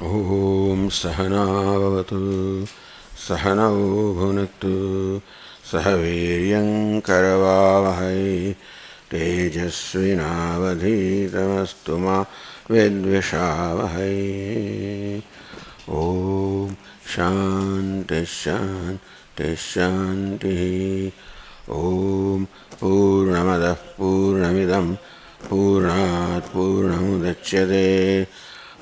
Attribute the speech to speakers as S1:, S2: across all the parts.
S1: ॐ सहनावतु सहनौ भुनक्तु सह वीर्यं करवावहै तेजस्विनावधीतमस्तु मा विद्विषावहै। ॐ शान्ति शान्ति शान्तिः। ॐ पूर्णमदः पूर्णमिदं पूर्णात् पूर्णमुदच्यते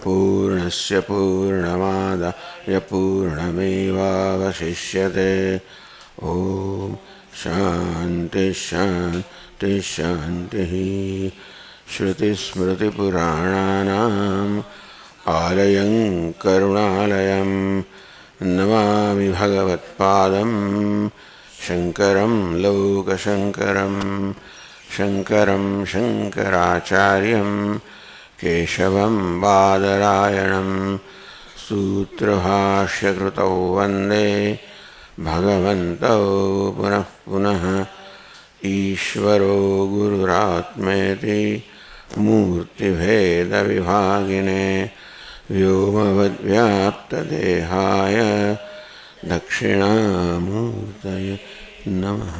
S1: पूर्णस्य पूर्णमादाय पूर्णमेवावशिष्यते। ॐ शान्ति शान्ति शान्तिः। श्रुतिस्मृतिपुराणानाम् आलयं करुणालयं नमामि भगवत्पादं शङ्करं लोकशङ्करं शङ्करं शङ्कराचार्यं केशवं बादरायणं सूत्रभाष्यकृतौ वन्दे भगवन्तौ पुनः पुनः। ईश्वरो गुरुरात्मेति मूर्तिभेदविभागिने व्योमवद्व्याप्तदेहाय दक्षिणामूर्तये नमः।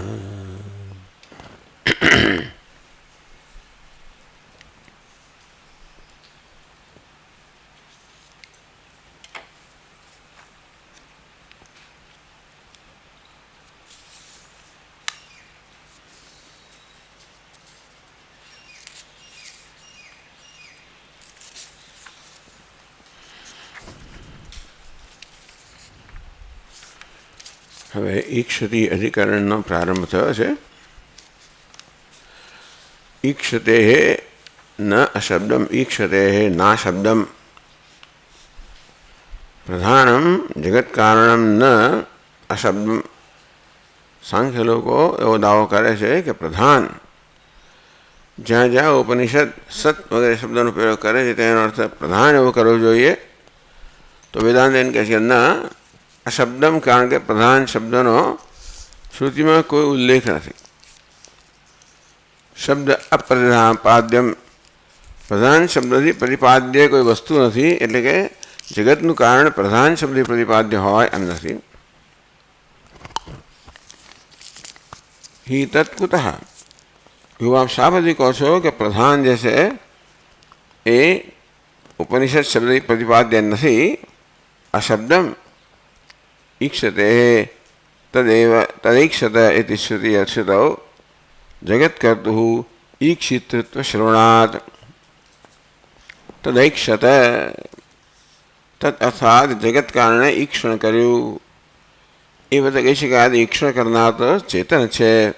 S1: હવે ઈક્ષતિ અધિકરણનો પ્રારંભ થયો છે. ઈક્ષતે ન અશબ્દમ ઈક્ષતે ના શબ્દમ પ્રધાનમ જગત્કારણમ ન અશબ્દમ. સાંખ્ય લોકો એવો દાવો કરે છે કે પ્રધાન જ્યાં જ્યાં ઉપનિષદ સત વગેરે શબ્દનો પ્રયોગ કરે છે તેનો અર્થ પ્રધાન એવો કરવો જોઈએ. તો વેદાંત એમ કહે છે ના અશબ્દમ, કારણ કે પ્રધાન શબ્દનો શ્રુતિમાં કોઈ ઉલ્લેખ નથી. શબ્દ અપ્રતિપાદ્યમ, પ્રધાન શબ્દથી પ્રતિપાદ્ય કોઈ વસ્તુ નથી, એટલે કે જગતનું કારણ પ્રધાન શબ્દથી પ્રતિપાદ્ય હોય એમ નથી. હિ તત્કુતઃ, એવું આપ શા પછી કહો છો કે પ્રધાન જે છે એ ઉપનિષદ શબ્દથી પ્રતિપાદ્ય નથી. અશબ્દમ ઈક્ષતે તદેવ તદૈક્ષત ઇતિ શ્રુતિ અચ્યુતૌ જગત્કર્તુઃ ઈક્ષિતૃત્વ શ્રવણાत्. તદૈક્ષત તદ અર્થાત જગત કારણે ઈક્ષણ કર્યું. એ બધા કહી શકાય ઈક્ષણ કરનાર તો ચેતન છે,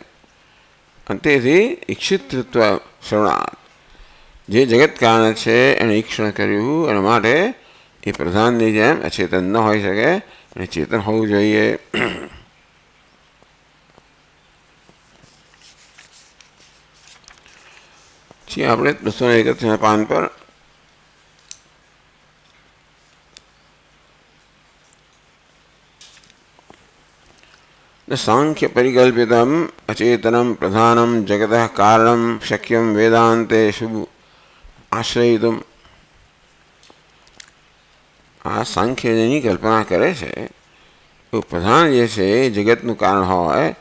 S1: અને તેથી ઈક્ષિતૃત્વ શ્રવણાत्, જે જગત કારણે છે એણે ઈક્ષણ કર્યું, અને માટે એ પ્રધાનની જેમ અચેતન ન હોઈ શકે અને ચેતન હોવું જોઈએ. છીએ આપણે 231 પાન પર સાંખ્ય પરિકલ્પિતમ અચેતનમ પ્રધાનમ જગતઃ કારણમ શક્યમ વેદાંતેષુ આશ્રયિતુમ. આ સાંખ્ય જેની કલ્પના કરે છે એ પ્રધાન જે છે એ જગતનું કારણ હોય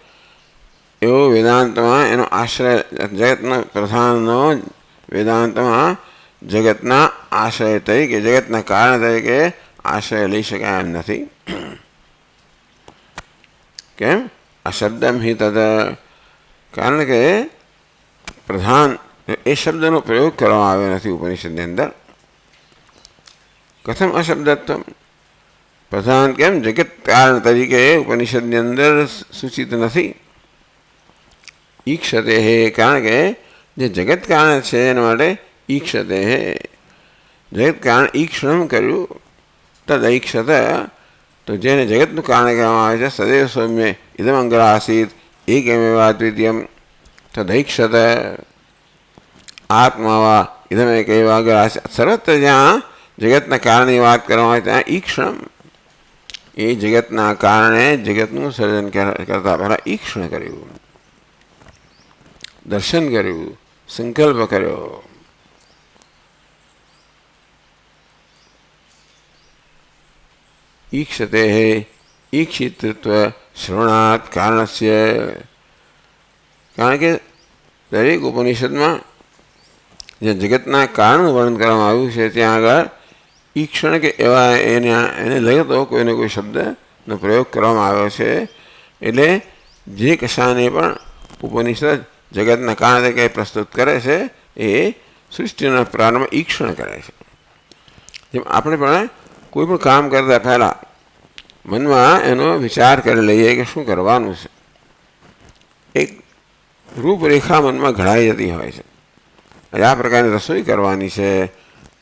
S1: એવો વેદાંતમાં એનો આશ્રય, જગતના પ્રધાનનો વેદાંતમાં જગતના આશ્રય તરીકે, જગતના કારણ તરીકે આશ્રય લઈ શકાય એમ નથી. કેમ? આ શબ્દમ હિ તદ, કારણ કે પ્રધાન એ શબ્દનો પ્રયોગ કરવામાં આવ્યો નથી ઉપનિષદની અંદર. કથમ અશબ્દત્વ, પ્રધાન કેમ જગત કારણ તરીકે ઉપનિષદની અંદર સૂચિત નથી. ઈક્ષતે હે, કારણ કે જે જગત કારણ છે એના માટે ઈક્ષતે હે, જગત કારણ ઈક્ષણ કર્યું. તદ ઈક્ષત, તો જેને જગતનું કારણ કહેવામાં આવે છે સદૈવ સૌમ્ય ઇદમ અંગ્ર આસીત એકેમેવા દ્વિતીયમ. તદૈક્ષત આત્માવા ઇદમ એકૈવા અગ્ર આસીત. સર્વત્ર જ્યાં જગતના કારણની વાત કરવામાં આવે ત્યાં ઈક્ષણ, એ જગતના કારણે જગતનું સર્જન કરતા પહેલાં ઈક્ષણ કર્યું, દર્શન કર્યું, સંકલ્પ કર્યો. ईक्षते ईक्षितृत्व श्रवणात् कारणस्य कारण के દરેક ઉપનિષદમાં જે જગતના કારણનું વર્ણન કરવામાં આવ્યું છે ત્યાં આગળ ઈક્ષણ કે એવા એને લગતો કોઈને કોઈ શબ્દનો પ્રયોગ કરવામાં આવ્યો છે. એટલે જે કશાને પણ ઉપનિષદ જગતના કારણે કંઈ પ્રસ્તુત કરે છે એ સૃષ્ટિના પ્રારંભ ઈક્ષણ કરે છે. જેમ આપણે પણ કોઈ પણ કામ કરતા પહેલાં મનમાં એનો વિચાર કરી લઈએ કે શું કરવાનું છે. એક રૂપરેખા મનમાં ઘડાઈ જતી હોય છે. આ પ્રકારની રસોઈ કરવાની છે,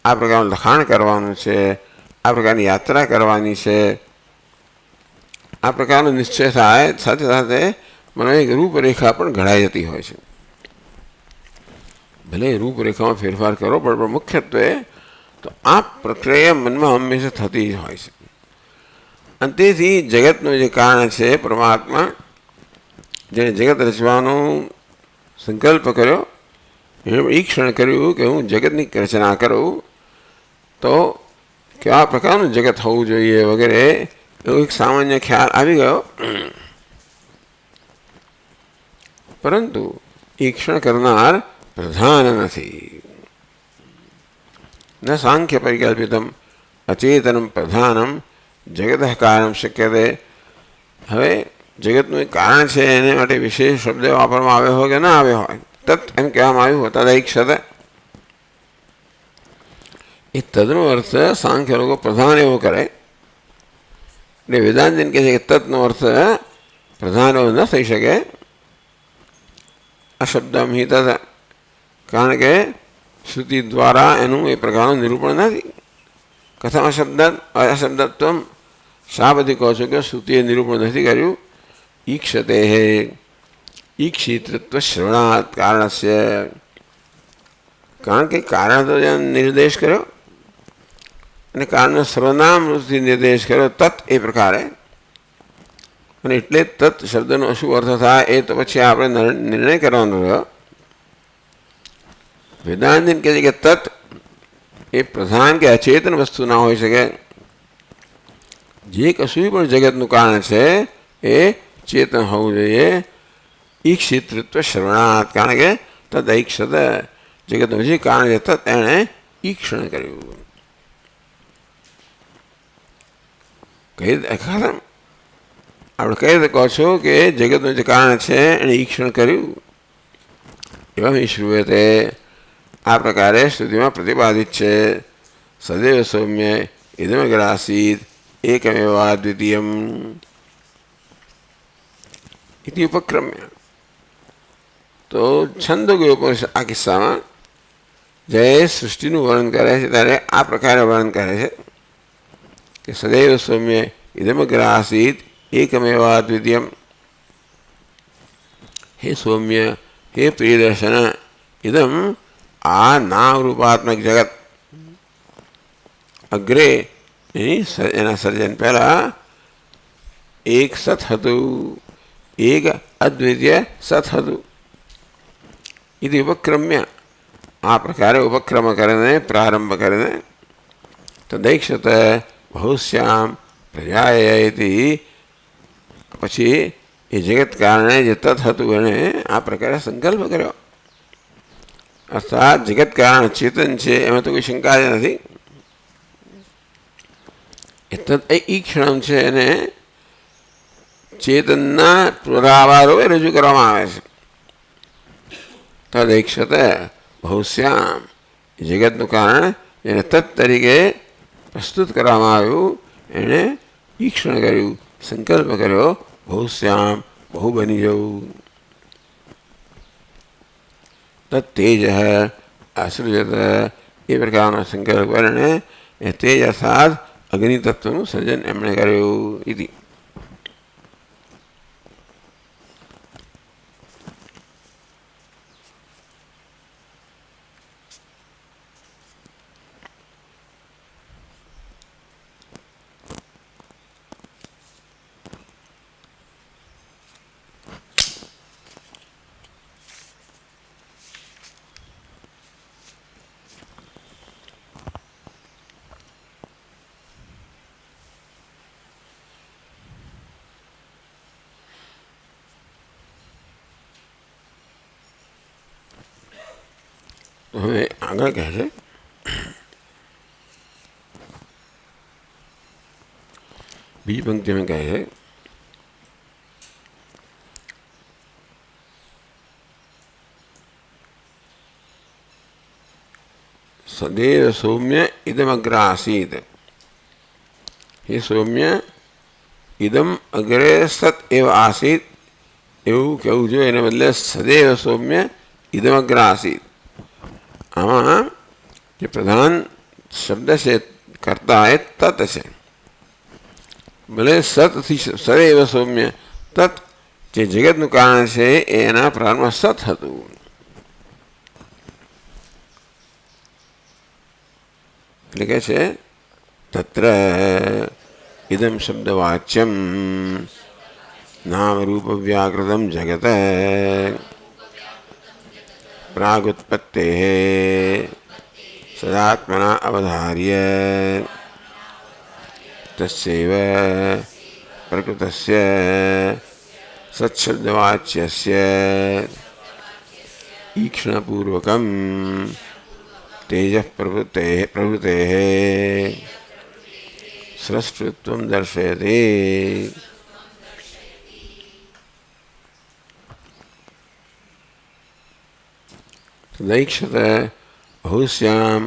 S1: આ પ્રકારનું લખાણ કરવાનું છે, આ પ્રકારની યાત્રા કરવાની છે, આ પ્રકારનો નિશ્ચય થાય સાથે સાથે મને એક રૂપરેખા પણ ઘડાઈ જતી હોય છે. ભલે રૂપરેખામાં ફેરફાર કરો પણ મુખ્યત્વે તો આ પ્રક્રિયા મનમાં હંમેશા થતી જ હોય છે. અને તેથી જગતનું જે કારણ છે પરમાત્મા જેણે જગત રચવાનો સંકલ્પ કર્યો એણે ઈક્ષણ કર્યું કે હું જગતની રચના કરું તો કેવા પ્રકારનું જગત હોવું જોઈએ વગેરે એવો એક સામાન્ય ખ્યાલ આવી ગયો. પરંતુ ઈક્ષણ કરનાર પ્રધાન નથી. ન સાંખ્ય પરિકલ્પિતમ અચેતનમ પ્રધાનમ જગત કારણમ શક્યતે. હવે જગતનું એક કારણ છે એને માટે વિશેષ શબ્દ વાપરવામાં આવ્યો હોય કે ના આવ્યો હોય તત એમ કહેવામાં આવ્યું હોય તદૈક્ષત. એ તદનો અર્થ સાંખ્ય લોકો પ્રધાન એવો કરે એટલે વેદાંતિન કહે છે કે તત્નો અર્થ પ્રધાન એવો ન થઈ શકે. આ શબ્દ હિત કારણ કે શ્રુતિ દ્વારા એનું એ પ્રકારનું નિરૂપણ નથી. કથમ અશબ્દત્વમ શા બધી કહો છો કે શ્રુતિએ નિરૂપણ નથી કર્યું. ઈક્ષતે ઈક્ષિતૃત્વ શ્રવણાત કારણસ્ય કારણ કે કારણ તો નિર્દેશ કર્યો અને કારણનો સર્વનામથી નિર્દેશ કર્યો તત એ પ્રકારે. અને એટલે તત શબ્દનો શું અર્થ થાય એ તો પછી આપણે નિર્ણય કરવાનો રહ્યો. વેદાંતિન કહે છે કે તત એ પ્રધાન કે અચેતન વસ્તુ ના હોઈ શકે. જે કશું પણ જગતનું કારણ છે એ ચેતન હોવું જોઈએ. ઈક્ષિતૃત્વ શ્રવણાત કારણ કે તદ ઈક્ષત જગતનું જે કારણ છે તત એણે ઈક્ષણ કર્યું. આપણે કઈ રીતે કહો છો કે જગતનું જે કારણ છે એણે ઈક્ષણ કર્યું. એવા શ્રુયતે આ પ્રકારે શ્રુતિમાં પ્રતિપાદિત છે. સદૈવ સૌમ્ય ઇદમગ્ર આસીત એકમેવા દ્વિતીયમ ઇતિ ઉપક્રમ્ય. તો છંદોગય ઉપનિષદ આ કિસ્સામાં જ્યારે સૃષ્ટિનું વર્ણન કરે છે ત્યારે આ પ્રકારે વર્ણન કરે છે કે સદૈવ સૌમ્ય ઇદમગ્ર આસીત એકમેવા દ્વિતીયમ. હે સૌમ્ય, હે પ્રિયદર્શન, ઇદમ આ નામ રૂપાત્મક જગત અગ્રે એના સર્જન પહેલા એક સત હતું, એક અદ્વિતીય સત હતું. એ ઉપક્રમ્ય આ પ્રકારે ઉપક્રમ કરીને પ્રારંભ કરીને તદૈક્ષત બહુશ્યામ પ્રજાયતી પછી એ જગત કારણે જે તત હતું એણે આ પ્રકારે સંકલ્પ કર્યો. અર્થાત જગત કારણ ચેતન છે એમાં તો કોઈ શંકા જ નથી. એ તત એ ક્ષણ છે એને ચેતનના પુરાવારોએ રજૂ કરવામાં આવે છે. તદૈક્ષત બહુશ્યામ જગતનું કારણ એને તત તરીકે પ્રસ્તુત કરવામાં આવ્યું. એણે ઈક્ષણ કર્યું, સંકલ્પ કર્યો બહુશ્યામ બહુ બની જવું. તત્તેજ આસૃજત એ પ્રકારનો સંકલ્પ કરીને એ તેજ અર્થાત અગ્નિ તત્વનું સર્જન એમણે કર્યું. ઇતિ તો હવે આગળ કહે છે બીજી પંક્તિમાં કહે છે સદેવ સૌમ્ય ઇદમગ્ર આસીત. હે સૌમ્ય, ઇદમ અગ્રે સત એવ આસીત એવું કહેવું જોઈએ, એને બદલે સદૈવ સૌમ્ય ઇદમગ્ર આસીત. આમાં જે પ્રધાન શબ્દ છે કરતા એ તત છે. ભલે સતથી સદૈવ સૌમ્ય તત જે જગતનું કારણ છે એના પ્રારંભમાં સત હતું. એટલે કે છે તત્ર ઇદમ શબ્દવાચ્યમ નામ રૂપ વ્યાકૃતમ જગત પ્રાગુત્પત્તે સદાત્મના અવધાર્ય તસ્યૈવ પ્રકૃતસ્ય સત્શબ્દવાચ્યસ્ય ઈક્ષણપૂર્વકમ તેજઃ પ્રભૃતેઃ સ્રષ્ટૃત્વં દર્શયતે. તદૈક્ષત બહુશ્યામ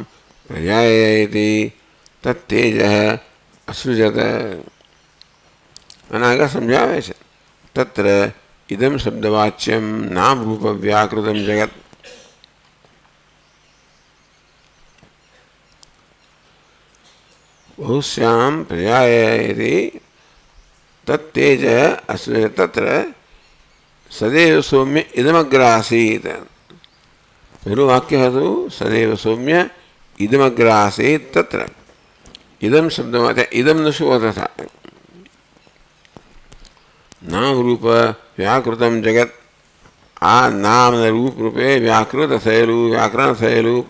S1: પ્રજાયતે તત્તેજઃ અસૃજત. અને આગળ સમજાવે છે તત્ર ઇદમ શબ્દવાચ્યમ નામ રૂપ વ્યાકૃતમ જગત. બહુશ્યામ પ્રજાયતે તત્તેજ અસૃજત. તત્ર સદૈવ સૌમ્ય ઇદમગ્ર આસીત. પહેલું વાક્ય હતું સદૈવ સૌમ્ય ઇદમગ્ર આસીત. તત્ર ઇદમ શબ્દમાં ઇદમનો શું અર્થ થાય? નામ રૂપ વ્યાકૃતમ જગત. આ નામ અને રૂપ રૂપે વ્યાકૃત થયેલું, વ્યાકરણ થયેલું,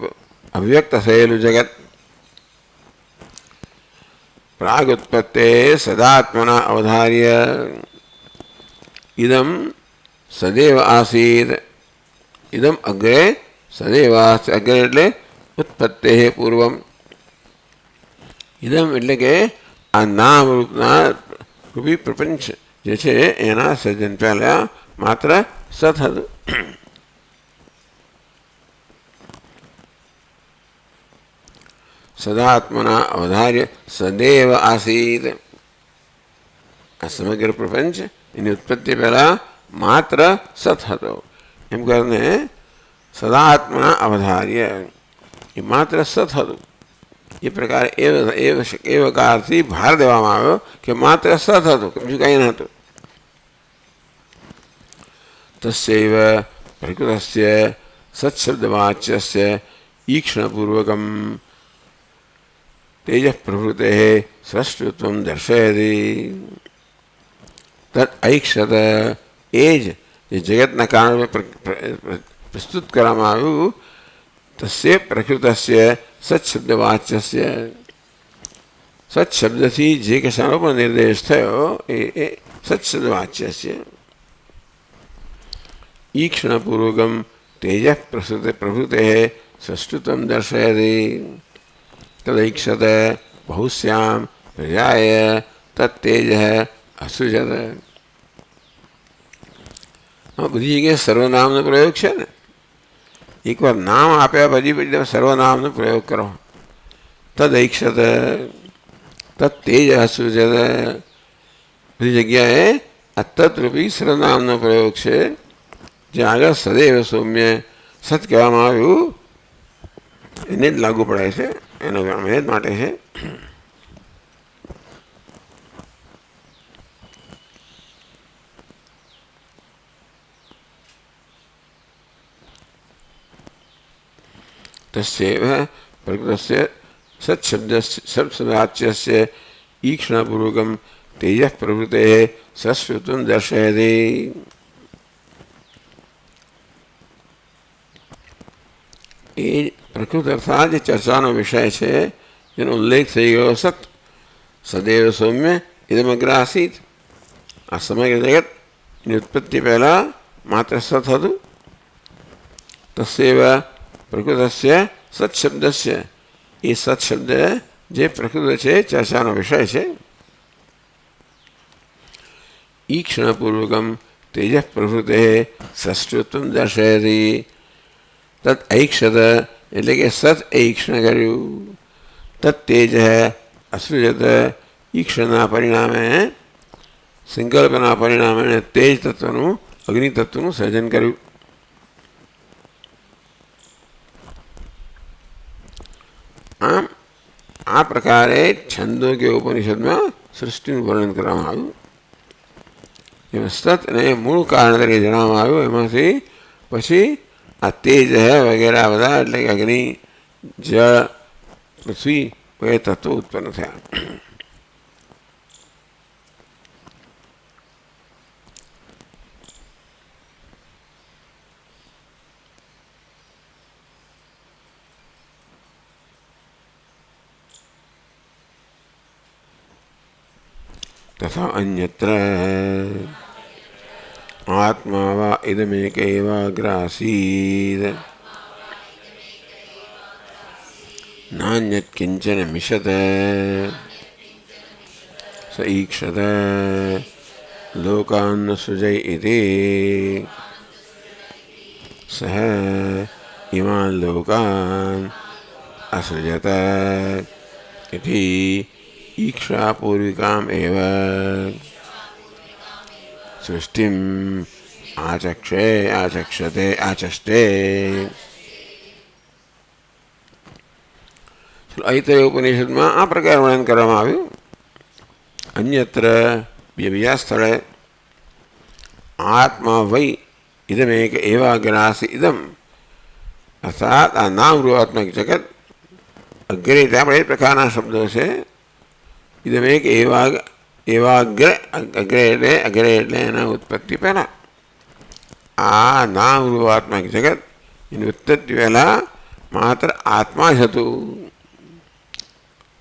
S1: અવ્યક્ત થયેલું જગત. પ્રાગુત્પત્તે સદાત્મના અવધાર્ય ઇદમ સદૈવ આસીત. ઇદમ અગ્રે સદૈવ આસીત. અગ્રે એટલે ઉત્પત્તે પૂર્વમ. ઇદમ એટલે કે આ નામ રૂપના રૂપી પ્રપંચ જે છે એના સર્જન પહેલા માત્ર સત હતું. સદાત્મના અવધાર્ય સદૈવ આસીત. આ સમગ્ર પ્રપંચ એની ઉત્પત્તિ પહેલા માત્ર સત હતો. એમ કરીને સદાત્મના અવધાર્ય એ માત્ર સત હતું. એ પ્રકારે એ વકારથી ભાર દેવામાં આવ્યો કે માત્ર સત હતું, બીજું કંઈ નહોતું. તસ્યૈવ પ્રકૃતસ્ય સત્શબ્દવાચ્યસ્ય ઈક્ષણપૂર્વકમ તેજઃ પ્રભૃતેઃ સ્રષ્ટૃત્વં દર્શયતિ. તદ ઐક્ષત એ જ જગતના કારણે પ્રસ્તુત કરવામાં આવ્યું. તસ્ય પ્રકૃતસ્ય સત્શબ્દવાચ્યસ્ય. સત્શબ્દથી જે કશાનો પણ નિર્દેશ થયો એ સત્શબ્દવાચ્યસ્ય. ઈક્ષણપૂર્વકમ તેજઃ પ્રભૃતેઃ સ્રષ્ટૃત્વં દર્શયતિ. તદૈક્ષત બહુશ્યામ પ્રજાય તત્તેજઃ અસૃજત. બધી જગ્યાએ સર્વનામનો પ્રયોગ છે ને. એકવાર નામ આપ્યા પછી સર્વનામનો પ્રયોગ કરો. તદૈક્ષત તત્તેજ અસૃજત. બધી જગ્યાએ આ તત્રૂપી સર્વનામનો પ્રયોગ છે. જે આગળ સદૈવ સૌમ્ય સત કહેવામાં આવ્યું એને જ લાગુ પડે છે. એનો એ જ માટે છે. તસ્યૈવ પ્રકૃતસ્ય સત્શબ્દવાચ્યસ્ય ઈક્ષણપૂર્વકમ તેજઃ પ્રભૃતેઃ સ્રષ્ટૃત્વં દર્શયતિ. એ પ્રકૃત અર્થાત જે ચર્ચાનો વિષય છે જેનો ઉલ્લેખ થઈ ગયો સત. સદૈવ સૌમ્ય ઇદમગ્ર આસીત. આ સમગ્ર જગત એની ઉત્પત્તિ પહેલાં માત્ર સત હતું. તસ્યૈવ પ્રકૃતસ્ય સત્શબ્દસ્ય, એ સત્શબ્દ જે પ્રકૃત છે ચર્ચાનો વિષય છે. ઈક્ષણપૂર્વકમ તેજ પ્રભૃતે સષ્ટુત્વ દર્શયતી. તત ઐક્ષત એટલે કે સત ઐક્ષણ કર્યું. તત તેજ અસૃજત ઈક્ષણના પરિણામે, સંકલ્પના પરિણામે તેજ તત્વનું, અગ્નિ તત્વનું સર્જન કર્યું. આમ આ પ્રકારે છંદો કે ઉપનિષદમાં સૃષ્ટિનું વર્ણન કરવામાં આવ્યું. એમાં સત અને મૂળ કારણ તરીકે જણાવવામાં આવ્યું. એમાંથી પછી આ તેજ વગેરે બધા એટલે કે અગ્નિ, જળ, પૃથ્વી વગેરે તત્વો ઉત્પન્ન થયા. તથા અન્યત્ર આત્મા વા ઇદમેક એવાગ્રાસીદ નાન્યત કિંચન મિશત સ ઈક્ષત લોકાન સૃજય ઇતિ સહ ઇમાન લોકાન અસૃજત ઇતિ ઈક્ષા પૂર્વિકામ એવ સૃષ્ટિમ આચક્ષતે. ઐતરેય ઉપનિષદમાં આ પ્રકાર વર્ણન કરવામાં આવ્યું. અન્યત્ર બીજા સ્થળે આત્મા વૈ ઇદમેક એવાગ્રાસી ઇદમ, અર્થાત આ નામરૂપાત્મક જગત અગ્રે ત્યાં પણ એ પ્રકારના શબ્દો છે. ઇદમેક એવાગ્ર, અગ્રે એટલે એના ઉત્પત્તિ પહેલા. આ નામરૂપાત્મક જગત એની ઉત્પત્તિ પહેલા માત્ર આત્મા જ હતું.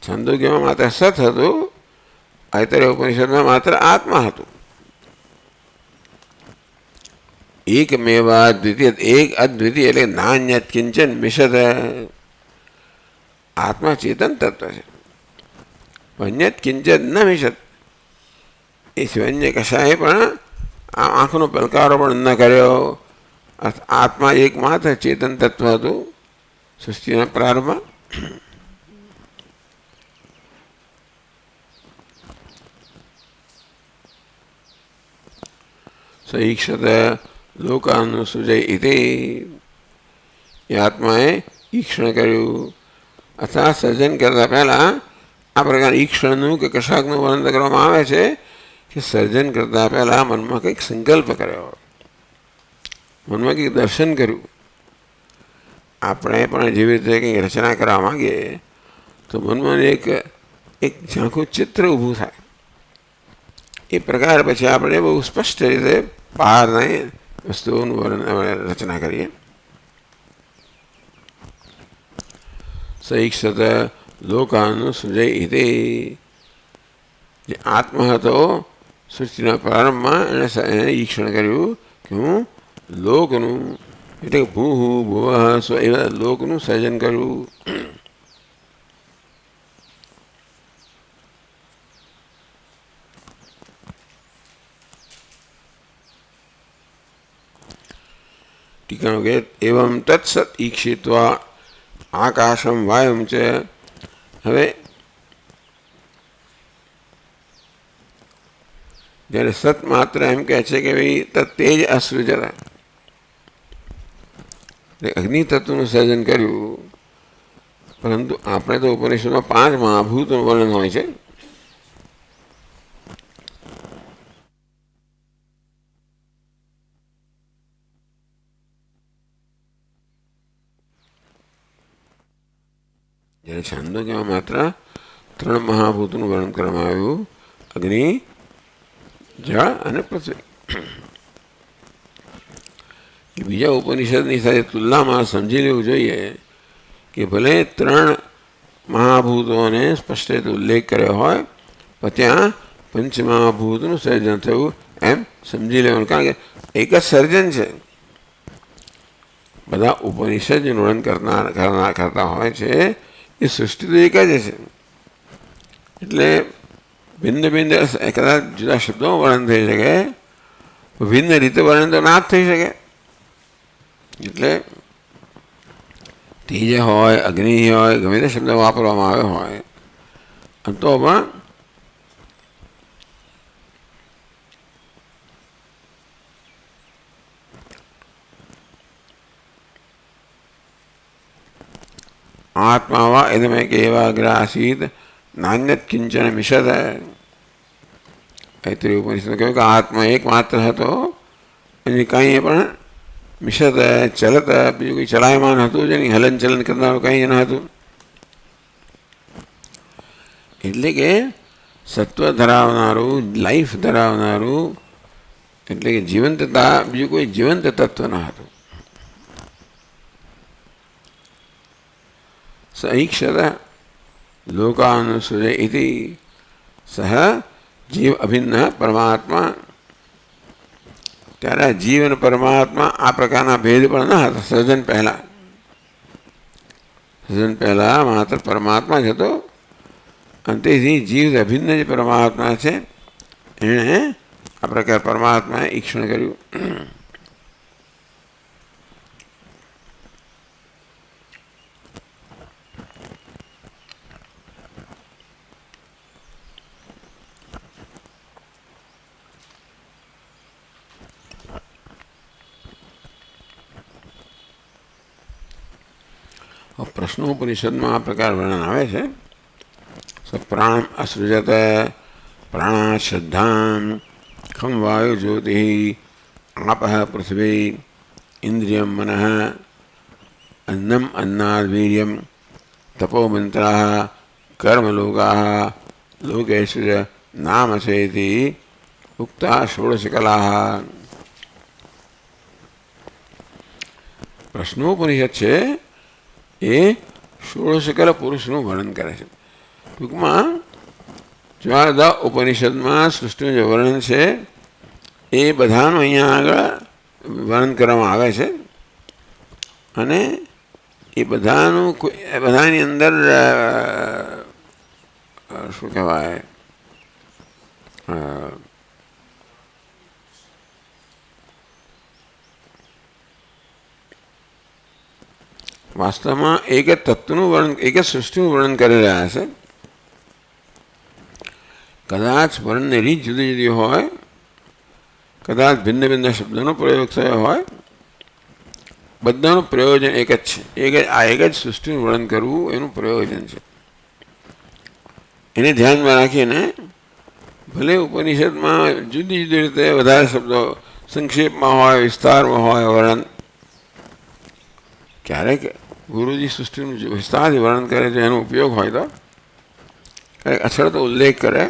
S1: છંદોગ્યમાં માત્ર સત હતું, ઐતરેય ઉપનિષદમાં માત્ર આત્મા હતું. એકમેવા દ્વિતીય, એક અદ્વિતીય એટલે નાન્યત કિંચન મિશત. આત્મા ચેતન તત્વ છે. અન્યત કિંચન ન મિશત, એ સિવાય અન્ય કશાએ પણ આંખનો પલકારો પણ ન કર્યો. આત્મા એકમાત્ર ચેતન તત્વ હતું સૃષ્ટિના પ્રારંભમાં. સઈક્ષત લોકાનું સૃજય ઇતિ, એ આત્માએ ઈક્ષણ કર્યું. અર્થાત સર્જન કરતા પહેલા આ પ્રકાર ઈક્ષણનું કે કશાકનું વર્ણન કરવામાં આવે છે કે સર્જન કરતા પહેલા મનમાં કંઈક સંકલ્પ કર્યો, મનમાં કંઈક દર્શન કર્યું. આપણે પણ જેવી રીતે કંઈક રચના કરવા માંગીએ તો મનમાં એક ઝાંખું ચિત્ર ઊભું થાય. એ પ્રકાર પછી આપણે બહુ સ્પષ્ટ રીતે બહારની વસ્તુઓનું રચના કરીએ. સઈક્ષત લોકાનું સૃજય ઇતિ, જે આત્મા હતો સૃષ્ટિના પ્રારંભમાં એને ઈક્ષણ કર્યું કે હું લોકનું એટલે ભૂ ભુવ સ્વ એવા લોકનું સર્જન કર્યું. ટીકાનો કે એવમ તત્સત ઈક્ષિત્વા આકાશમ વાયુમ છે. હવે જ્યારે સત માત્ર એમ કહે છે કે ભાઈ તેજ અસૃજત, અગ્નિ તત્વનું સર્જન કર્યું. પરંતુ આપણે તો ઉપનિષદમાં 5 મહાભૂતનું વર્ણન હોય છે. જ્યારે છાંદોગ્યમાં માત્ર 3 મહાભૂતનું વર્ણન કરવામાં આવ્યું, અગ્નિ, જળ અને પૃથ્વી. બીજા ઉપનિષદની સાથે તુલનામાં સમજી લેવું જોઈએ કે ભલે 3 મહાભૂતોને સ્પષ્ટ રીતે ઉલ્લેખ કર્યો હોય પણ ત્યાં પંચમહાભૂતનું સર્જન થયું એમ સમજી લેવાનું. કારણ કે એક જ સર્જન છે, બધા ઉપનિષદ જે વર્ણન કરતા હોય છે એ સૃષ્ટિ તો એક જ છે. એટલે ભિન્ન ભિન્ન કદાચ જુદા શબ્દોમાં વર્ણન થઈ શકે, ભિન્ન રીતે વર્ણન તો ના જ થઈ શકે. એટલે તેજ હોય, અગ્નિ હોય, ગમે તે શબ્દ વાપરવામાં આવ્યો હોય તો પણ આત્મા વા એદમેક એવા અગ્ર આસીત નાન્યત કિંચન મિશદ. તૈત્રીય ઉપનિષદમાં કહ્યું કે આત્મા એકમાત્ર હતો, એની કંઈ પણ મિશદ ચલત બીજું કંઈ ચલાયમાન હતું જેની હલન ચલન કરનારું કંઈ ન હતું. એટલે કે સત્વ ધરાવનારું, લાઈફ ધરાવનારું, એટલે કે જીવંતતા, બીજું કોઈ જીવંત તત્વ ન હતું. સ ઈક્ષત લોકાનુસૃજય ઇતિ સહ જીવ અભિન્ન પરમાત્મા. ત્યારે જીવ અને પરમાત્મા આ પ્રકારના ભેદ પણ ન હતા સર્જન પહેલાં. સર્જન પહેલાં માત્ર પરમાત્મા જ હતો અને તેથી જીવ અભિન્ન જે પરમાત્મા છે એણે આ પ્રકાર પરમાત્માએ ઈક્ષણ કર્યું. પ્રશ્નોપનિષદમાં આ પ્રકાર વર્ણન આવે છે. પ્રાણ અસૃજત પ્રાણા શ્રદ્ધામ ખમ વાયુ જ્યોતિ આપ પૃથ્વી ઇન્દ્રિયમ મન અન્નમ અન્નાદ વીર્યમ તપો મંત્રા કર્મલોકા લોકેશુ નામસેતિ ઉક્તા ષોડશ કલા. પ્રશ્નોપનિષદ છે એ ષોડશકલ પુરુષનું વર્ણન કરે છે. ટૂંકમાં જ્યાં ઉપનિષદમાં સૃષ્ટિનું જે વર્ણન છે એ બધાનું અહીંયા આગળ વર્ણન કરવામાં આવે છે અને એ બધાની અંદર શું કહેવાય, વાસ્તવમાં એક જ તત્વનું વર્ણન, એક જ સૃષ્ટિનું વર્ણન કરી રહ્યા છે. કદાચ વર્ણની રીત જુદી જુદી હોય, કદાચ ભિન્ન ભિન્ન શબ્દોનો પ્રયોગ થયો હોય, બધાનું પ્રયોજન એક જ છે. એક જ સૃષ્ટિનું વર્ણન કરવું એનું પ્રયોજન છે. એને ધ્યાનમાં રાખીને ભલે ઉપનિષદમાં જુદી જુદી રીતે વધારે શબ્દો સંક્ષેપમાં હોય, વિસ્તારમાં હોય વર્ણન, ક્યારેક ગુરુજી સૃષ્ટિનું વિસ્તારથી વર્ણન કરે છે એનો ઉપયોગ હોય તો ક્યારેક અછડતો ઉલ્લેખ કરે,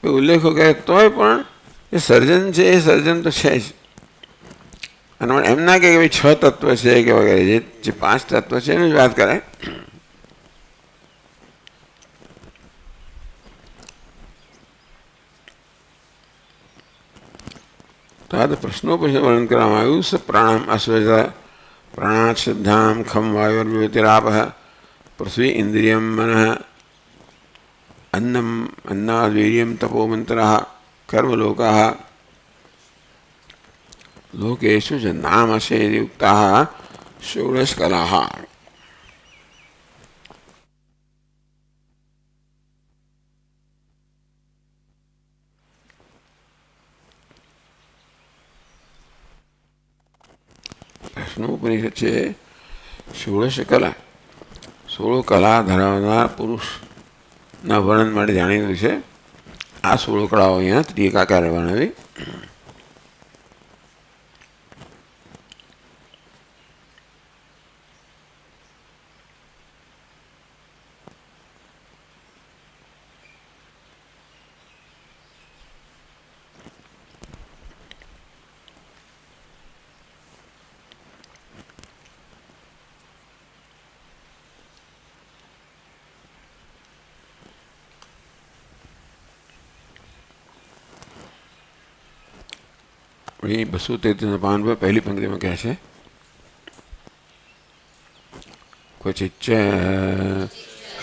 S1: ઉલ્લેખો કરે તોય પણ એ સર્જન છે એ સર્જન તો છે જ. અને એમ ના કે ભાઈ 6 તત્વ છે કે વગેરે, જે 5 તત્વ છે એની જ વાત કરે. તો આ તો પ્રશ્નોપનિષદ વર્ણન કરવામાં આવ્યું છે. પ્રાણામ અશ્વજ પ્રાણાત શ્રદ્ધામ ખમ વાયુર્વ્યોતિરાપ પૃથ્વી ઇન્દ્રિયમ મન અન્નમ અન્નાદ વીર્યમ તપો મંત્ર કર્મલોકા લોકેશુ જ નામસે યુક્તા ષોડશ કલા. પ્રશ્નોપનિષદ છે ષોડશ કલા, 16 કલા ધરાવનાર પુરુષના વર્ણન માટે જાણીતું છે. આ 16 કળાઓ અહીંયા ટીકાકારે વર્ણવી. એ 233 પાન પર પહેલી પંક્તિમાં કહે છે क्वचिच्च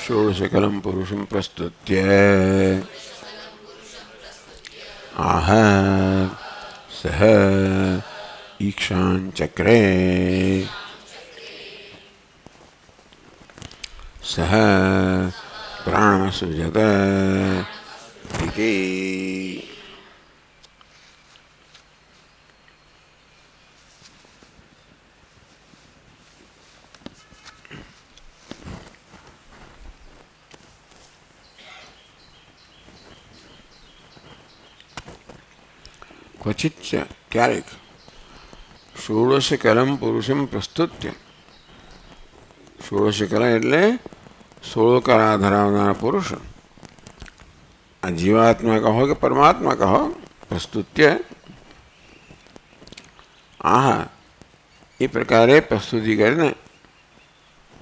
S1: षोडशकलं पुरुषं प्रस्तुत्य आह सह ईक्षांचक्रे सह प्राणमसृजत इति। क्वचिच्च क्यारेक षोडशकलं पुरुषं प्रस्तुत्य, षोडशकला એટલે 16 કળા ધરાવનાર પુરુષ, આ જીવાત્મા કહો કે પરમાત્મા કહો, પ્રસ્તુત્ય આહા એ પ્રકારે પ્રસ્તુતિ કરીને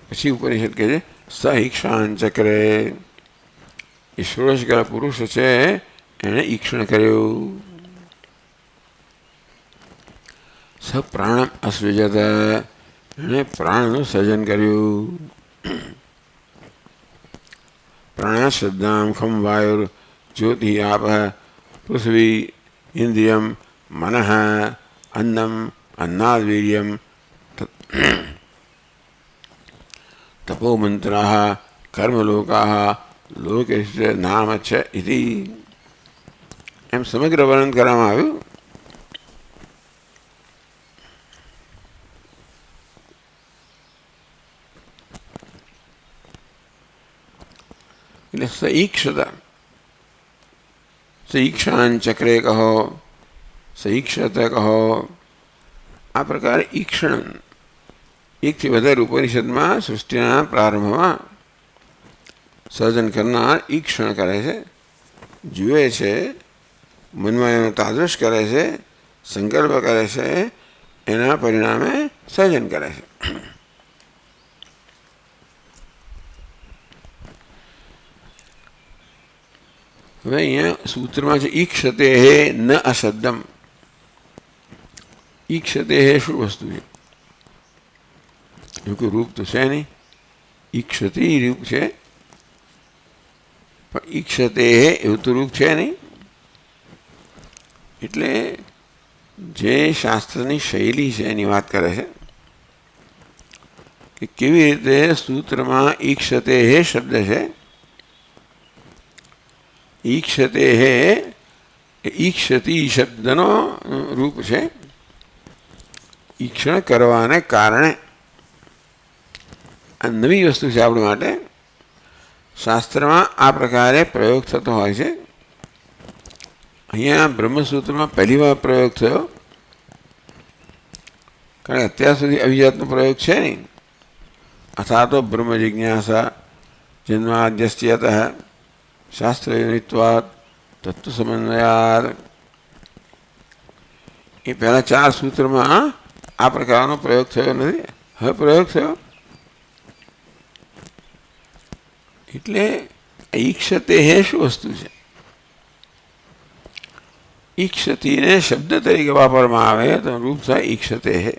S1: પછી ઉપનિષદ કહે છે સહીક્ષાન ચક્રે, એ 16 કળા પુરુષ છે એણે ઈક્ષણ કર્યું. સ પ્રાણમ અસૃજત, એણે પ્રાણનું સર્જન કર્યું. પ્રાણશ્રદ્ધામ ખમ વાયુર જ્યોતિ આપ પૃથ્વી ઇન્દ્રિયમ મનઃ અન્નમ અન્નાદ્વીર્યમ તપો મંત્રાઃ કર્મલોકાઃ લોકેશ્ચ નામ ચ ઇતિ. એમ સમગ્ર વર્ણન કરવામાં આવ્યું. એટલે સઈક્ષતા, સઈક્ષાન ચક્રે કહો, સઈક્ષત કહો, આ પ્રકારે ઈક્ષણ એકથી વધારે ઉપનિષદમાં સૃષ્ટિના પ્રારંભમાં સર્જન કરનાર ઈક્ષણ કરે છે, જુએ છે, મનમાં એનો તાદૃશ કરે છે, સંકલ્પ કરે છે, એના પરિણામે સર્જન કરે છે. હવે અહીંયા સૂત્રમાં છે ઈક્ષતે હે ન અશબ્દમ. ઈક્ષતે હે શું વસ્તુ છે? એવું કોઈ રૂપ તો છે નહીં. ઈક્ષતી રૂપ છે, પણ ઈક્ષતે હે એવું તો રૂપ છે નહીં. એટલે જે શાસ્ત્રની શૈલી છે એની વાત કરે છે કે કેવી રીતે સૂત્રમાં ઈક્ષતે હે શબ્દ છે. ઈક્ષતે હે ઈક્ષતી શબ્દનો રૂપ છે. ઈક્ષણ કરવાને કારણે આ નવી વસ્તુ છે આપણા માટે. શાસ્ત્રમાં આ પ્રકારે પ્રયોગ થતો હોય છે. અહીંયા બ્રહ્મસૂત્રમાં પહેલી વાર પ્રયોગ થયો, કારણ કે અત્યાર સુધી અભિજાતનો પ્રયોગ છે નહીં. અથા તો બ્રહ્મ જિજ્ઞાસા જન્માદ્યસ્યતઃ શાસ્ત્રયુનિત્વાદ તત્વ સમન્વયાદ, એ પહેલાં 4 સૂત્રમાં આ પ્રકારનો પ્રયોગ થયો નથી. હવે પ્રયોગ થયો. એટલે ઈક્ષતે હે શું વસ્તુ છે? ઈક્ષતીને શબ્દ તરીકે વાપરવામાં આવે તો રૂપ થાય ઈક્ષતે હે.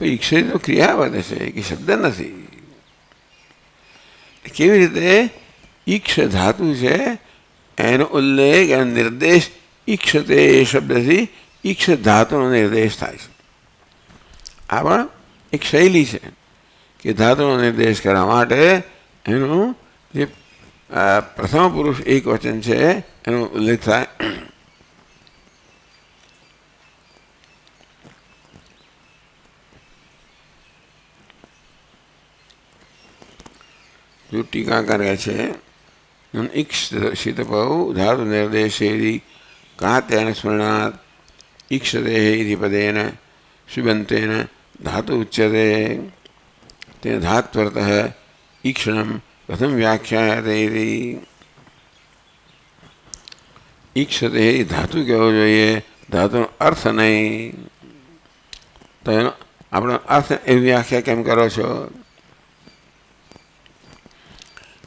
S1: ઈક્ષતી તો ક્રિયાપદ છે કે શબ્દ નથી. કેવી રીતે ઈક્ષ ધાતુ છે એનો ઉલ્લેખ એનો નિર્દેશ ઈક્ષતે શબ્દથી ઈક્ષ ધાતુનો નિર્દેશ થાય છે. આ પણ એક શૈલી છે કે ધાતુનો નિર્દેશ કરવા માટે એનું જે પ્રથમ પુરુષ એક વચન છે એનો ઉલ્લેખ થાય. જો ટીકાકાર છે ઈક્ષિતપૌ ધાતુ નિર્દેશેરી કાત્યાન સ્મરણાત ઈક્ષતે ઇતિ પદેન સુબંતેન ધાતુ ઉચ્યતે. તે ધાત્વર્તઃ ઈક્ષણમ પ્રથમ વ્યાખ્યાયતે ઇતિ. ઈક્ષતે ધાતુ કહેવો જોઈએ, ધાતુનો અર્થ નહીં. તો એનો આપણો અર્થ એવી વ્યાખ્યા કેમ કરો છો?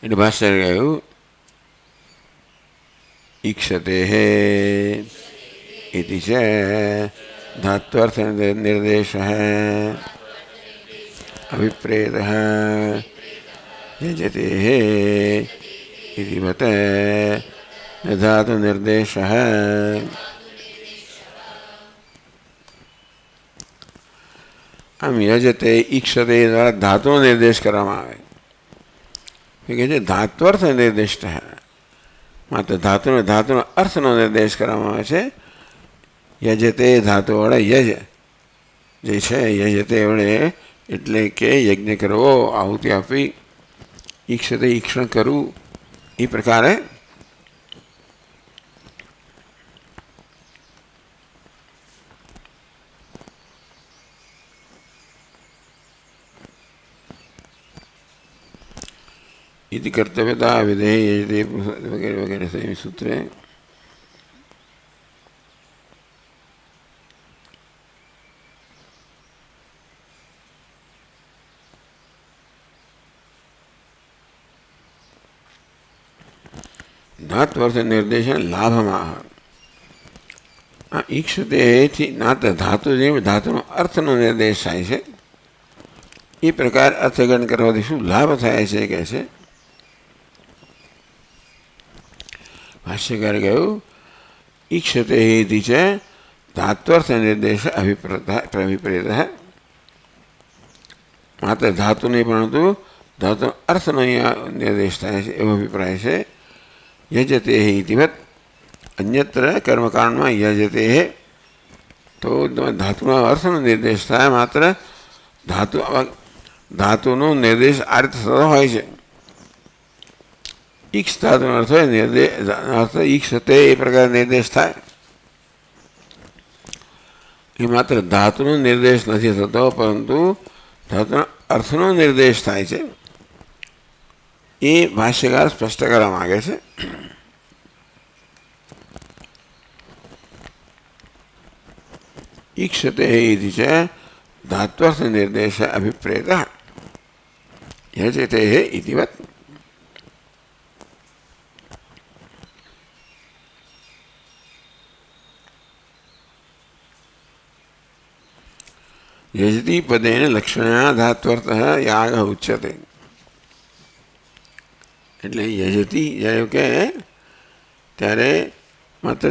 S1: એટલે ભાષ્યર કહ્યું ઈક્ષતે હે ઇતિ છે ધાત્વર્થ નિર્દેશ હે. હવે अभिप्रेतः यजते इति वत् न धातुनिर्देशः। આમ યજતે ઈક્ષતે દ્વારા ધાતુનો નિર્દેશ કરવામાં આવે કે જે ધાત્વર્થ નિર્દિષ્ટ માત્ર ધાતુનો અર્થનો નિર્દેશ કરવામાં આવે છે. યજતે ધાતુ વડે યજ જે છે યજતે વડે એટલે કે યજ્ઞ કરવો, આહુતિ આપવી, ઈક્ષતે ઈક્ષણ કરવું એ પ્રકારે इति कर्तव्यता विधेय वगैरह वगैरह सही सूत्र है. धात्वर्थ निर्देशन लाभमाह. ईक्षते नात्र धातु जेव धातुનો અર્થનો નિર્દેશ થાય છે એ પ્રકાર અર્થગણ કરવાથી શું લાભ થાય છે કહે છે. ભાષ્યકારે કહ્યું ઈક્ષતે ઇતિ ચ ધાત્વર્થ નિર્દેશ અભિપ્રેત. માત્ર ધાતુ નહીં પરંતુ ધાતુનો અર્થનો અહીંયા નિર્દેશ થાય છે એવો અભિપ્રાય છે. યજતે ઇતિવત અન્યત્ર કર્મકાંડમાં યજતે તો ધાતુનો અર્થનો નિર્દેશ થાય. માત્ર ધાતુનો નિર્દેશ આ રીતે થતો હોય છે. ઈક્ષ ધાતુનો અર્થ હોય અર્થ ઈક્ષતે એ પ્રકાર નિર્દેશ થાય. એ માત્ર ધાતુનો નિર્દેશ નથી થતો પરંતુ ધાતુના અર્થનો નિર્દેશ થાય છે. એ ભાષ્યકાર સ્પષ્ટ કરવા માગે છે. ઈક્ષતે ઇતિ ચ ધાત્વર્થ નિર્દેશ અભિપ્રેત યજતે ઇતિવત. યજતી પદેન લક્ષણ્યા ધાત્વર્થ યાગ ઉચ્યતે. એટલે યજતી જ્યારે કે ત્યારે માત્ર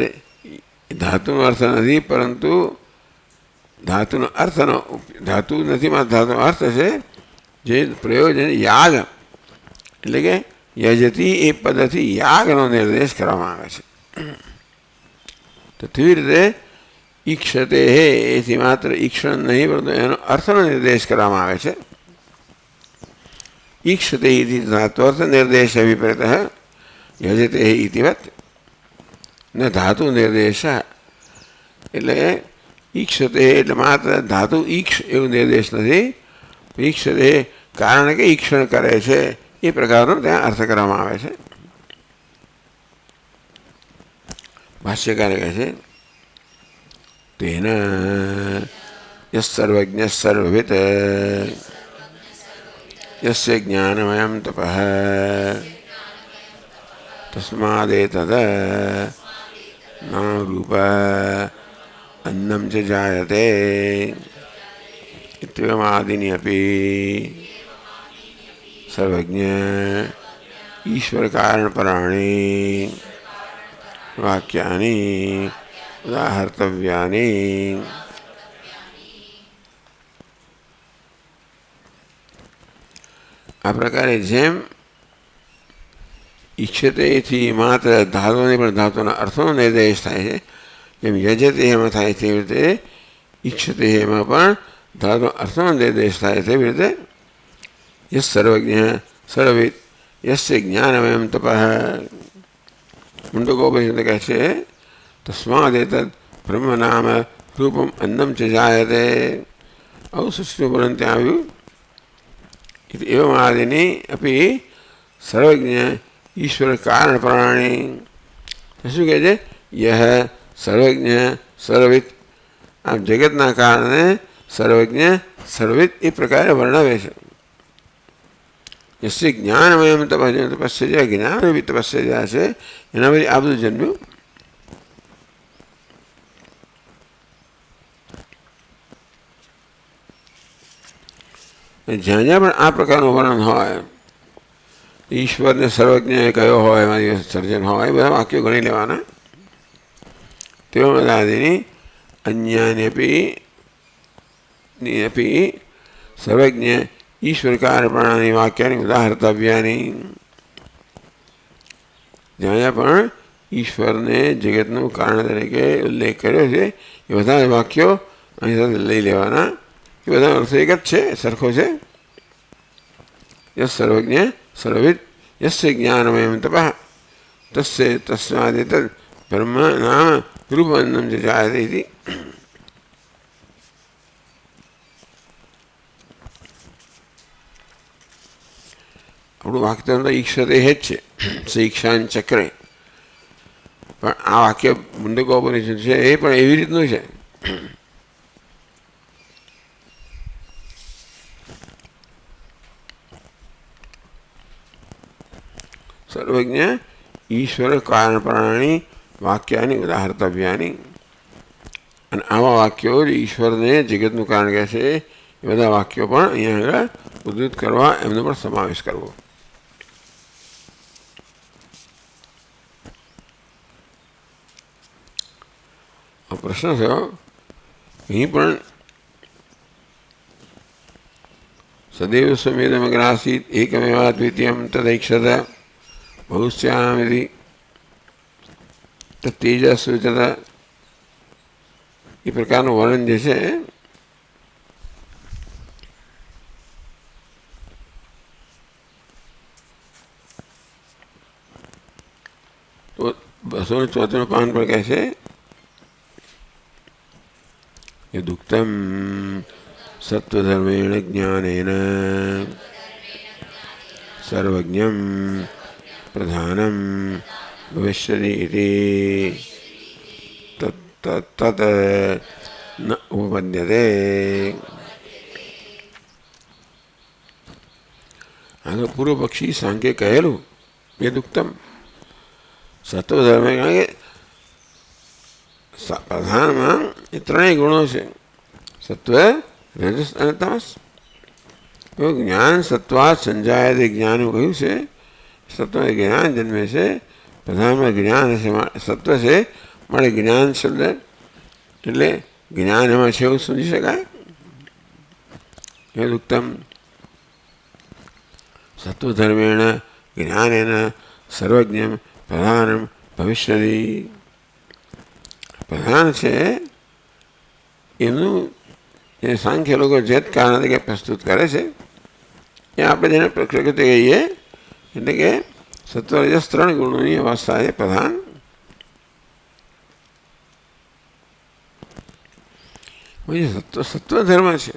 S1: ધાતુનો અર્થ નથી પરંતુ ધાતુનો અર્થનો ધાતુ નથી માત્ર ધાતુનો અર્થ છે જે પ્રયોજન યાગ એટલે કે યજતી એ પદથી યાગનો નિર્દેશ કરવામાં આવે છે. તો તેવી રીતે ઈક્ષતે એથી માત્ર ઈક્ષણ નહીં પરંતુ એનો અર્થનો નિર્દેશ કરવામાં આવે છે. ઈક્ષતે ઇતિ ધાત્વર્થ નિર્દેશ અભિપ્રેત યજતે ઇતિવત ન ધાતુ નિર્દેશ. એટલે ઈક્ષતે એટલે માત્ર ધાતુ ઈક્ષ એવું નિર્દેશ નથી. ઈક્ષતે કારણ કે ઈક્ષણ કરે છે એ પ્રકારનો ત્યાં અર્થ કરવામાં આવે છે. ભાષ્યકારે કહે છે તેન યસર્વજ્ઞ સર્વવિત યસ્ય જ્ઞાનમયં તપઃ તસ્માદેતદ નામ રૂપ अन्नं च जायते इत्येवमादीनि अपि सर्वज्ञ ईश्वरकारणपराणि वाक्यानि उदाहर्तव्यानि. આ પ્રકારે જેમ ઈચ્છતેથી માત્ર ધાતુને પણ ધાતુના અર્થોનો નિર્દેશ થાય છે જેમ યજતે એમાં થાય તેવી રીતે ઈચ્છતે એમાં પણ ધાતુનો અર્થનો નિર્દેશ થાય તેવી રીતે યસ સર્વજ્ઞ સર્વવિદ યસ્ય જ્ઞાનમયં તપઃ. મુંડકોપનિષદ કહે છે તસ્માદ એતદ બ્રહ્મ નામ રૂપમ અન્નમ ચ જાયતે. આવું સૃષ્ટિનું વર્ણન ત્યાં આવ્યું. એવમ આદિની અપી સર્વજ્ઞ ઈશ્વર કારણ પ્રાણી. શું કહે છે યહ સર્વજ્ઞ સર્વવિદ આમ જગતના કારણે સર્વજ્ઞ સર્વિદ એ પ્રકારે વર્ણવે છે. યસ્ય જ્ઞાનમયમ તપસ્યા જ્ઞાનરૂપી તપસ્યા છે એના પછી આ બધું જન્મ્યું. જ્યાં જ્યાં પણ આ પ્રકારનું વર્ણન હોય, ઈશ્વરને સર્વજ્ઞ કયો હોય, મારી સર્જન હોય, એ બધા વાક્યો ગણી લેવાના. તેઓ બધાની અન્યાન્યપી સર્વજ્ઞ ઈશ્વરકાર્યપ્રણાની વાક્યાની ઉદાહર્તવ્યાની. જ્યાં પણ ઈશ્વરને જગતનું કારણ તરીકે ઉલ્લેખ કર્યો છે એ બધા વાક્યો અહીં સાથે લઈ લેવાના. એ બધા અર્થ એક જ છે, સરખો છે. યસ સર્વજ્ઞ સર્વવિદ યસ્ય જ્ઞાનમયમ તપઃ તસ્ય તસ્માદેતદ બ્રહ્મ નામ રૂપન્નમ ચ જાયતે ઇતિ. આપણું વાક્ય તો ઈક્ષતે હે જ છે, શિક્ષાન ચક્રે. પણ આ વાક્ય મુંડકોપનિષદ છે એ પણ એવી રીતનું છે. સર્વજ્ઞ ઈશ્વર કારણ પ્રાણી વાક્યાની ઉદાહર્તવ્યાની. અને આવા વાક્યો જે ઈશ્વરને જગતનું કારણ કહે છે એ બધા વાક્યો પણ અહીંયા આગળ ઉદ્ધૃત કરવા, એમનો પણ સમાવેશ કરવો. પ્રશ્ન થયો અહીં પણ સદૈવ સ્વમેદમગ્રાસીત એકમેવા દ્વિતીયમ તદૈક્ષત બહુશ્યામિતિ તેજસ્વીત એ પ્રકારનું વર્ણન જે છે તો 254 પાન પર કહે છે યદુક્તમ સત્વધર્મેણ જ્ઞાનેન સર્વજ્ઞમ પ્રધાનમ ભવિષ્યતિ ઇતિ તત ન ઉપપદ્યતે. આગળ પૂર્વ પક્ષી સાંખ્ય કહેલું યદુક્તમ સત્વધર્મ, કારણ કે પ્રધાનમાં એ ત્રણેય ગુણો છે, સત્વ રજસ અને તમસ. એવું જ્ઞાન સત્વાત સંજાયતે જ્ઞાન કહ્યું છે. સત્વ જ્ઞાન જન્મે છે, પ્રધાનમાં જ્ઞાન છે, સત્વ છે, મળે જ્ઞાન શબ્દ એટલે જ્ઞાન એમાં છે એવું સમજી શકાય. યદુક્તમ સત્વધર્મેણ જ્ઞાનેન સર્વજ્ઞમ પ્રધાનમ ભવિષ્યતિ. પ્રધાન છે એમનું જે સાંખ્ય લોકો જેત કારણ તરીકે પ્રસ્તુત કરે છે એ આપણે જેને પ્રકૃતિ કહીએ, એટલે કે સત્વરજસ 3 ગુણોની અવસ્થા છે પ્રધાન. સત્વધર્મ છે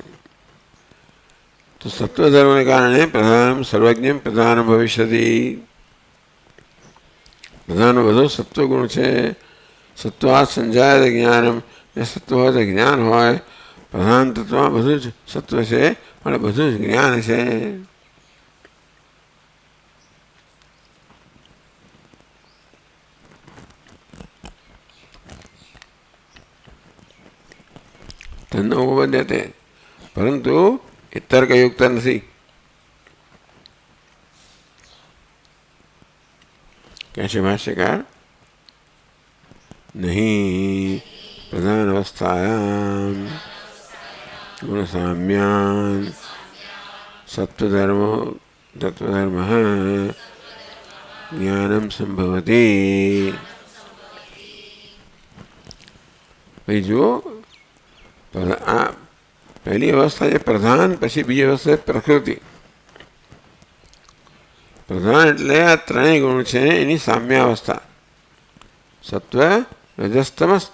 S1: તો સત્વધર્મને કારણે પ્રધાન સર્વજ્ઞ પ્રધાન ભવિષ્યતિ. પ્રધાન બધો સત્વગુણ છે. સત્વાત સંજાયતે જ્ઞાનમ, એ સત્વ હોય તો જ્ઞાન હોય. પ્રધાન તત્વમાં બધું જ સત્વ છે, પણ બધું જ જ્ઞાન છે. તન્નો ઉપપદ્યતે, પરંતુ એ તર્કયુક્ત નથી. કહે છે ભાષ્યકાર નહીં પ્રધાન અવસ્થાયામ ગુણસામ્યાન તત્વધર્મ જ્ઞાનમ સંભવતી. ભાઈ જુઓ, આ પહેલી અવસ્થા છે પ્રધાન, પછી બીજી અવસ્થા છે પ્રકૃતિ. પ્રધાન એટલે આ ત્રણેય ગુણ છે એની સામ્ય અવસ્થા. સત્વ રજસ તમસ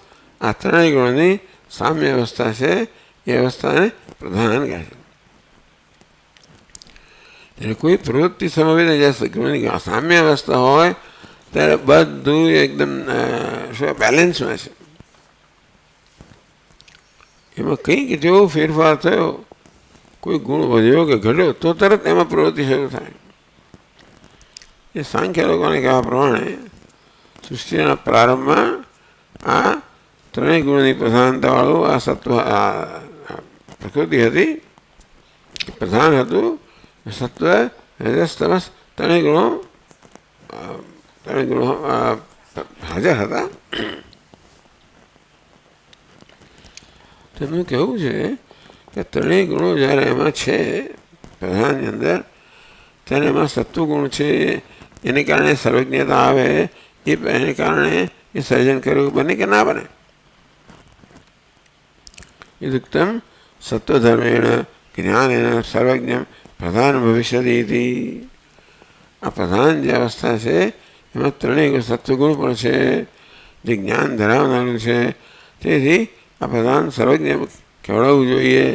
S1: આ ત્રણેય ગુણોની સામ્ય અવસ્થા છે, એ અવસ્થાને પ્રધાન કહે છે. એટલે કોઈ પ્રવૃત્તિ સમવેત ગુણની સામ્ય અવસ્થા હોય ત્યારે બધું એકદમ બેલેન્સમાં છે. એમાં કંઈક જેવો ફેરફાર થયો, કોઈ ગુણ વધ્યો કે ઘટ્યો તો તરત એમાં પ્રવૃત્તિ શરૂ થાય. એ સાંખ્ય લોકોને કહેવા પ્રમાણે સૃષ્ટિના પ્રારંભમાં આ ત્રણેય ગુણની પ્રધાનતાવાળું આ સત્વ પ્રકૃતિ હતી, પ્રધાન હતું સત્વ રજસ તમસ ત્રણેય ગુણો હાજર હતા. તેમનું કહેવું છે કે ત્રણેય ગુણો જ્યારે એમાં છે પ્રધાનની અંદર ત્યારે એમાં સત્વગુણ છે એને કારણે સર્વજ્ઞતા આવે એને કારણે એ સર્જન કરવું બને કે ના બને. યુક્તમ સત્વધર્મેણ જ્ઞાનેન સર્વજ્ઞ પ્રધાન ભવિષ્યતિ. આ પ્રધાન જે અવસ્થા છે એમાં ત્રણેય સત્વગુણ પણ છે જે જ્ઞાન ધરાવનારું છે. તેથી આ પ્રધાન સર્વજ્ઞ કહેવડાવવું જોઈએ.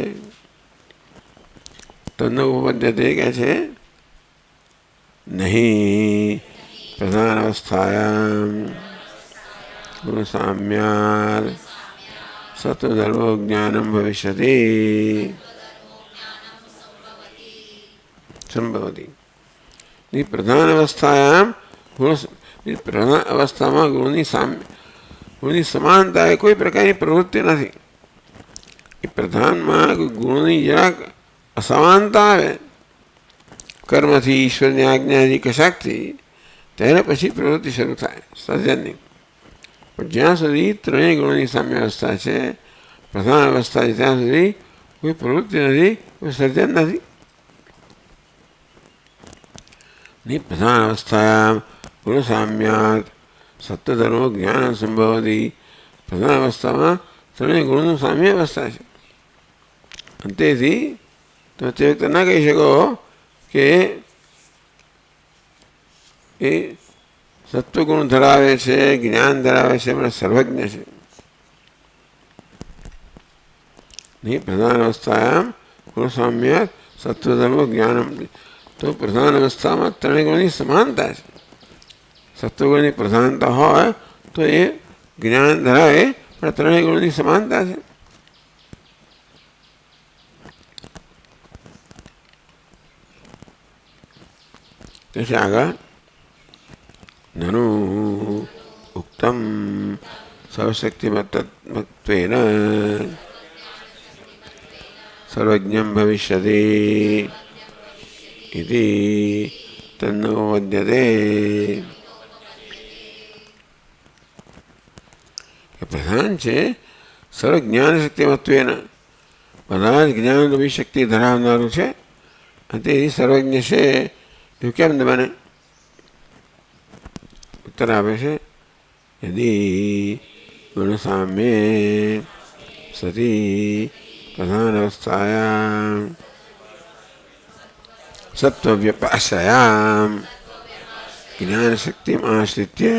S1: તન્ન ઉપપદ્ધતિ કહે છે નહીં પ્રધાન અવસ્થાયામ ગુણસામ્યાદ સત્વધર્મો જ્ઞાનમ ભવિષ્યતિ સંભવતી. પ્રધાન અવસ્થાયામ પ્રધાન અવસ્થામાં ગુણની સમાનતા એ કોઈ પ્રકારની પ્રવૃત્તિ નથી. એ પ્રધાનમાં ગુણની જરાક અસમાનતા આવે કર્મથી ઈશ્વરની આજ્ઞાથી કશાકથી ત્યારે પછી પ્રવૃત્તિ શરૂ થાય સર્જનની. પણ જ્યાં સુધી ત્રણેય ગુણોની સામ્ય અવસ્થા છે પ્રધાન અવસ્થા છે ત્યાં સુધી કોઈ પ્રવૃત્તિ નથી કોઈ સર્જન નથી. પ્રધાન અવસ્થાયામ ગુણ સામ્યાત સત્વધર્મો જ્ઞાન સંભવતી. પ્રધાન અવસ્થામાં ત્રણેય ગુણનું સામ્ય અવસ્થા છે. તેથી તમે તે વખતે ના કહી શકો કે એ સત્વગુણ ધરાવે છે જ્ઞાન ધરાવે છે પણ સર્વજ્ઞ છે નહીં. પ્રધાન અવસ્થાયામ ગુણ સામ્યાત સત્વધર્મો જ્ઞાનમ. તો પ્રધાન અવસ્થામાં ત્રણેય ગુણની સમાનતા છે. સત્વગુણની પ્રધાનતા હોય તો એ જ્ઞાન ધરાવે પણ ત્રણેય ગુણની સમાનતા છે. તેથી આગળ નનુ ઉક્તમ સર્વશક્તિમત્ત્વેન સર્વજ્ઞમ ભવિષ્યતિ ઇતિ તન્નોપદ્યતે. પ્રધાન છે સર્વ જ્ઞાન શક્તિમત્વેન બધા જ જ્ઞાનરૂપી શક્તિ ધરાવનારું છે અને તે સર્વજ્ઞ છે એવું કેમ ન બને. ઉત્તર આપે છે યદી ગુણસામ્યે સતી પ્રધાન અવસ્થાયામ સત્વવ્યપાશ્રયામ જ્ઞાનશક્તિમ આશ્રિત્ય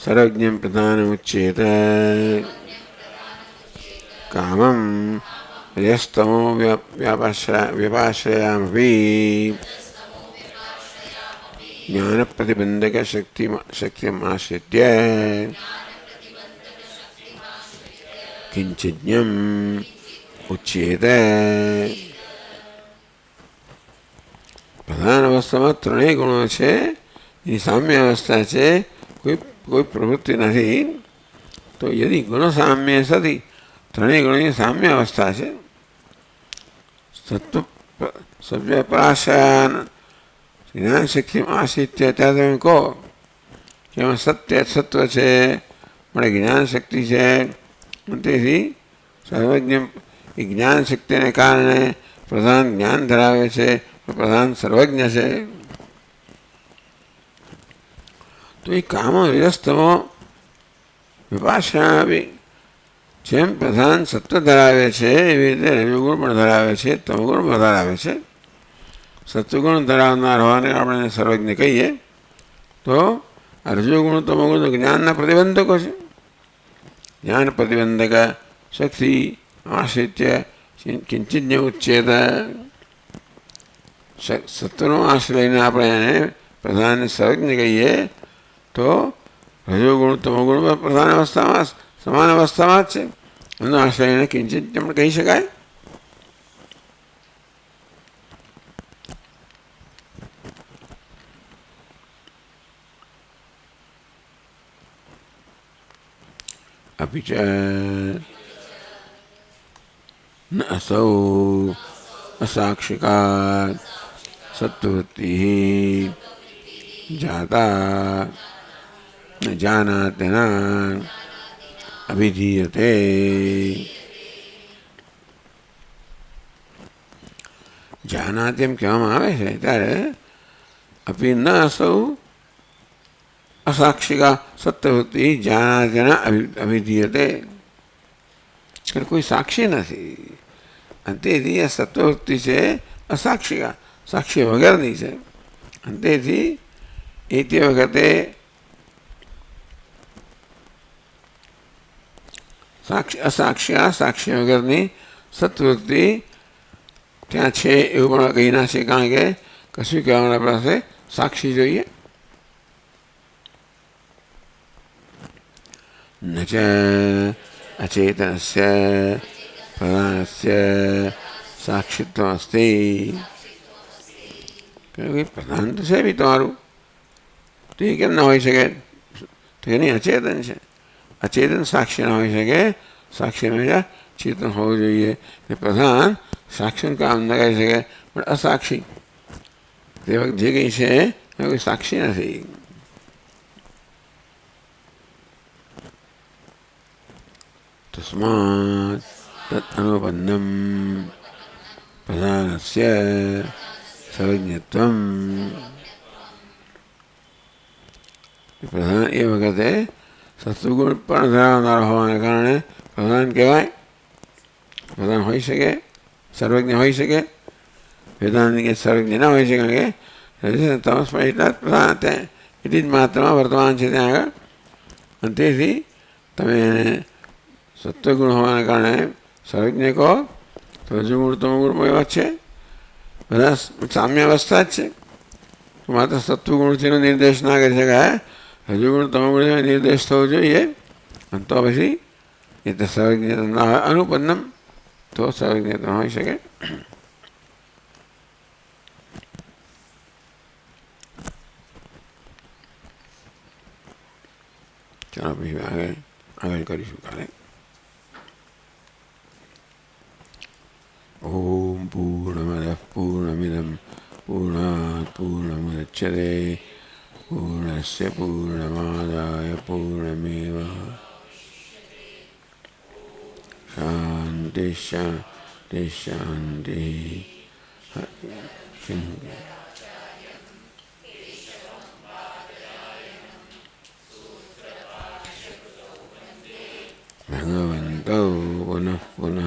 S1: સર્વજ્ઞમ પ્રધાનમુચ્યેત કામમ યસ્તમો વ્યપાશ્રયામપી જ્ઞાનપ્રતિબંધક શક્તિમ આશ્રિત્ય કિંચિજ્ઞમ ઉચ્યેત. પ્રધાન અવસ્થામાં ત્રણેય ગુણો છે એની સામ્ય અવસ્થા છે કોઈ પ્રવૃત્તિ નથી. તો યદિ ગુણ સામ્ય સતી ત્રણેય ગુણોની સામ્ય અવસ્થા છે સત્વપ્રાશાન જ્ઞાન શક્તિમાં આશ્રિત્ય. ત્યાં તમે કહો કે એમાં સત્ય સત્વ છે પણ જ્ઞાન શક્તિ છે. તેથી સર્વજ્ઞ એ જ્ઞાન શક્તિને કારણે પ્રધાન જ્ઞાન ધરાવે છે પ્રધાન સર્વજ્ઞ છે. તો એ કામ વિરસ્તમો વિપાસના બી જેમ પ્રધાન સત્વ ધરાવે છે એવી રીતે રજોગુણ પણ ધરાવે છે તમોગુણ પણ ધરાવે છે. સત્વગુણ ધરાવનાર હોવાને આપણે સર્વજ્ઞ કહીએ તો આ રજોગુણ તમોગુણ જ્ઞાનના પ્રતિબંધકો છે. જ્ઞાન પ્રતિબંધક શક્તિ આશ્રિત્ય કિંચિજ્ઞ ઉચ્ચેત. સત્વનો આશ્રય લઈને આપણે એને પ્રધાનને સર્વજ્ઞ કહીએ તો રજોગુણ તમોગુણ પ્રધાન અવસ્થામાં સમાન અવસ્થામાં જ છે. એમનો આશ્રયને કિંચિત પણ કહી શકાય. અપિ ચ न असौ असाक्षिकात् सत्ववृत्तिः जाता न जानाति न अभिधीयते। જાનાતિ એમ કહેવામાં આવે છે ત્યારે અપી ન અસૌ અસાક્ષિકા સત્યવૃત્તિ જાનાતિના અભિધીયતે, કોઈ સાક્ષી નથી અને તેથી આ સત્વવૃત્તિ છે અસાક્ષિકા, સાક્ષી વગરની છે અને તેથી એ તે વખતે અસાક્ષિકા સાક્ષી વગરની સત્વવૃત્તિ ત્યાં છે એવું પણ કહી ના છે, કારણ કે કશું કહેવાના પાસે સાક્ષી જોઈએ. ન ચ અચેતનસ્ય પ્રધાનસ્ય સાક્ષિત્વ અસ્તિ, પ્રધાન તો છે બી તમારું, તો એ કેમ ના હોઈ શકે? તો એની અચેતન છે, અચેતન સાક્ષી ના હોઈ શકે, સાક્ષી હંમેશા ચેતન હોવું જોઈએ. પ્રધાન સાક્ષીનું કામ ન કરી શકે પણ અસાક્ષી તે વખત જે કંઈ છે એ કોઈ સાક્ષી નથી. તસ્માત તદ અનુપન્નમ પ્રધાનસ્ય સર્વજ્ઞત્વમ, પ્રધાન એ વખતે સત્વગુણ પણ ધરાવનાર હોવાને કારણે પ્રધાન કહેવાય. પ્રધાન હોઈ શકે, સર્વજ્ઞ હોઈ શકે, વેદાંતિક સર્વજ્ઞ ના હોઈ શકે, કારણ કે તમસમાં એટલા જ પ્રધાન ત્યાં એટલી જ માત્રામાં વર્તમાન છે ત્યાં આગળ. અને તેથી તમે એને સત્વગુણ હોવાના કારણે સર્વજ્ઞ કહો તો રજુગુણ તમોગુણમાં એવા છે, બધા સામ્ય અવસ્થા જ છે. માત્ર સત્વગુણથી એનો નિર્દેશ ના કરી શકાય, રજુગુણ તમોગુણ નિર્દેશ થવો જોઈએ. અને તો પછી એ તો સર્વજ્ઞતા ના હોય, અનુપન્નમ તો સર્વજ્ઞતા હોઈ શકે. ચાલો પછી આગળ કરીશું કાલે. ઓમ પૂર્ણમદ પૂર્ણમિદમ પૂર્ણાત પૂર્ણમુદચ્યતે પૂર્ણસ્ય પૂર્ણમાદાય પૂર્ણમેવ શાંતિ શાંતિ શાંતિ. ભગવन्तौ પુનઃ પુનઃ